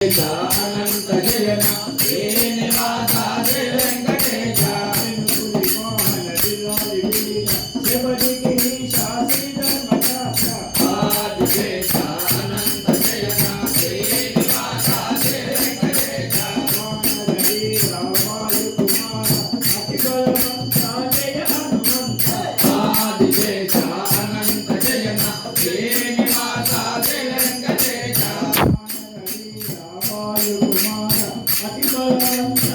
అనంత జయన శ్రీనివాస శ్రీ వెంకటేశ మోహన బిల్లాలి వీర శివజికి శాస్త్రి ధర్మశాస్త్ర ఆదిశేష అనంత జయన శ్రీనివాస శ్రీ వెంకటేశ వానరీ రామాయు కుమార అతి బలవంత జయ హనుమంత ఆదిశేష అనంత జయన శ్రీనివాస శ్రీ వెంకటేశ కుమార అతి బలవంత